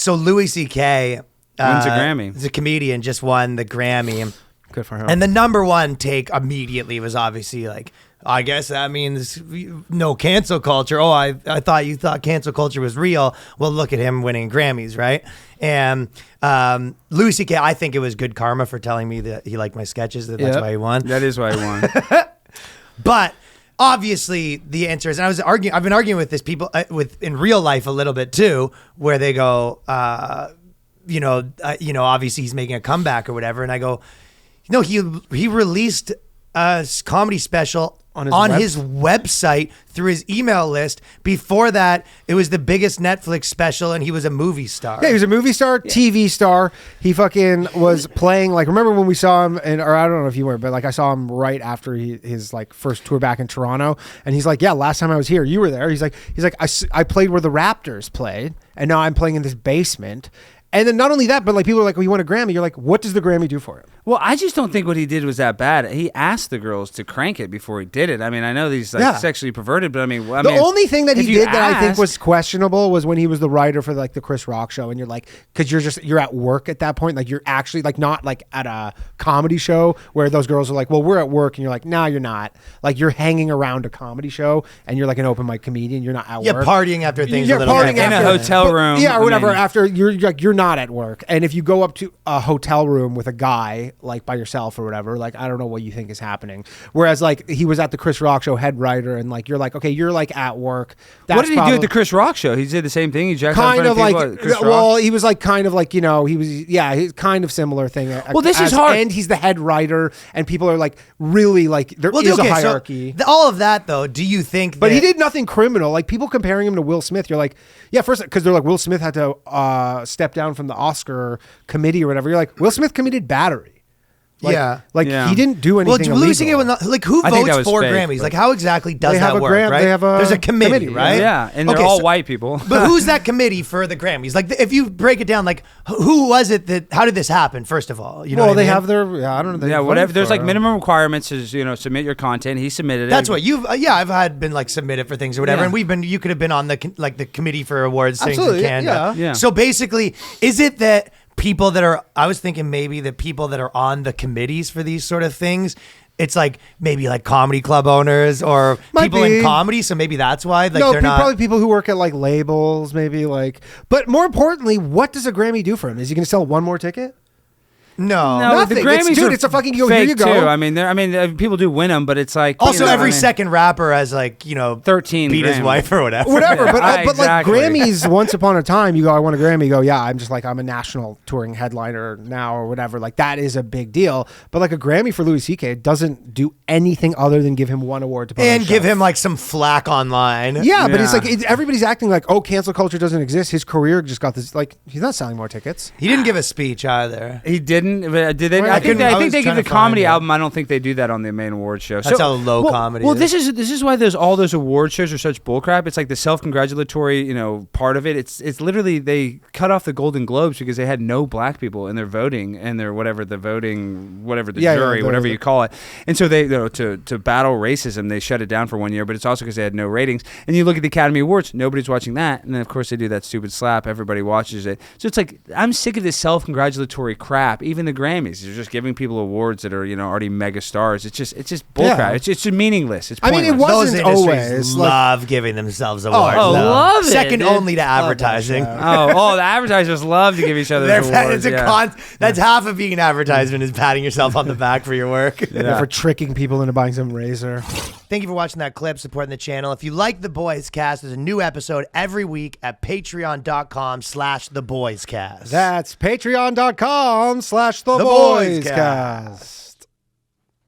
So Louis C.K. wins a Grammy. The comedian just won the Grammy. Good for him. And the number one take immediately was obviously like, I guess that means no cancel culture. Oh, I thought you thought cancel culture was real. Well, look at him winning Grammys, right? And Louis C.K., I think it was good karma for telling me that he liked my sketches. That's why he won. That is why he won. But obviously the answer is, and I've been arguing with this people in real life a little bit too, where they go, obviously he's making a comeback or whatever. And I go, no, he released a comedy special on his website through his email list. Before that, it was the biggest Netflix special, and he was a movie star. Yeah, he was a movie star, TV star. He fucking was playing, like, remember when we saw him, or I don't know if you were, but like I saw him right after his like first tour back in Toronto, and he's like, yeah, last time I was here, you were there. He's like, I played where the Raptors played, and now I'm playing in this basement. And then not only that, but like people are like, well, you won a Grammy. You're like, what does the Grammy do for him? Well, I just don't think what he did was that bad. He asked the girls to crank it before he did it. I mean, I know he's like sexually perverted, but I mean, the only thing that he did that I think was questionable was when he was the writer for like the Chris Rock show, and you're like, because you're at work at that point, like you're actually like not like at a comedy show where those girls are like, well, we're at work, and you're like, no, you're not. Like you're hanging around a comedy show, and you're like an open mic comedian. You're not at work. Yeah, partying after things. You're a little partying bit. In a hotel room. Yeah, or whatever. After you're not at work, and if you go up to a hotel room with a guy like by yourself or whatever, like I don't know what you think is happening. Whereas like he was at the Chris Rock show, head writer, and like you're like, okay, you're like at work. What did he do at the Chris Rock show? He did the same thing. He jacked kind up of in front like of people at Chris well, Rock? he was like kind of like he's kind of similar thing. Well, this is hard, and he's the head writer, and people are like really like there is a hierarchy. So all of that though, do you think? But he did nothing criminal. Like people comparing him to Will Smith, you're like, yeah, first because they're like Will Smith had to step down from the Oscar committee or whatever. You're like, Will Smith committed battery. Like, he didn't do anything illegal. Like who votes for Grammys? Like how exactly does that work? Right? There's a committee, right? Yeah, and they're all white people. But who's that committee for the Grammys? Like if you break it down, like who was it that? How did this happen? First of all, you know. Well, they have their I don't know. Yeah, whatever. There's like minimum requirements is submit your content. He submitted it. That's what you've. I've been like submitted for things or whatever, and you could have been on the committee for awards things in Canada. Yeah. So basically, is it that? People that are, I was thinking maybe the people that are on the committees for these sort of things, it's like maybe like comedy club owners or people in comedy. So maybe that's why. Like they're not probably people who work at like labels, maybe like. But more importantly, what does a Grammy do for him? Is he going to sell one more ticket? No, nothing. The Grammys dude, it's a fucking here you go. Too. I mean, people do win them, but it's like also every second rapper has like 13 beat his wife or whatever. But like Grammys, once upon a time, you go, I want a Grammy. You go, yeah, I'm a national touring headliner now or whatever. Like that is a big deal. But like a Grammy for Louis C.K. doesn't do anything other than give him one award to put and give him like some flack online. Yeah, but it's like everybody's acting like, oh, cancel culture doesn't exist. His career just got this. Like he's not selling more tickets. He didn't give a speech either. He didn't. Did they? I think they give the comedy album. I don't think they do that on the main award show. That's how low comedy. Well, this is why there's all those award shows are such bullcrap. It's like the self-congratulatory, part of it. It's literally they cut off the Golden Globes because they had no black people in their voting and their whatever the jury, whatever you call it. And so they to battle racism, they shut it down for 1 year. But it's also because they had no ratings. And you look at the Academy Awards, nobody's watching that. And then of course they do that stupid slap. Everybody watches it. So it's like I'm sick of this self-congratulatory crap. Even the Grammys, they're just giving people awards that are already mega stars. It's just bullcrap. Yeah. It's just meaningless. It's pointless. I mean, it wasn't Those always love giving themselves awards. Love it. Second only to advertising. The advertisers love to give each other awards. That's half of being an advertisement is patting yourself on the back for your work. For tricking people into buying some razor. Thank you for watching that clip, supporting the channel. If you like the Boyscast, there's a new episode every week at patreon.com/theboyscast. That's patreon.com/theboyscast.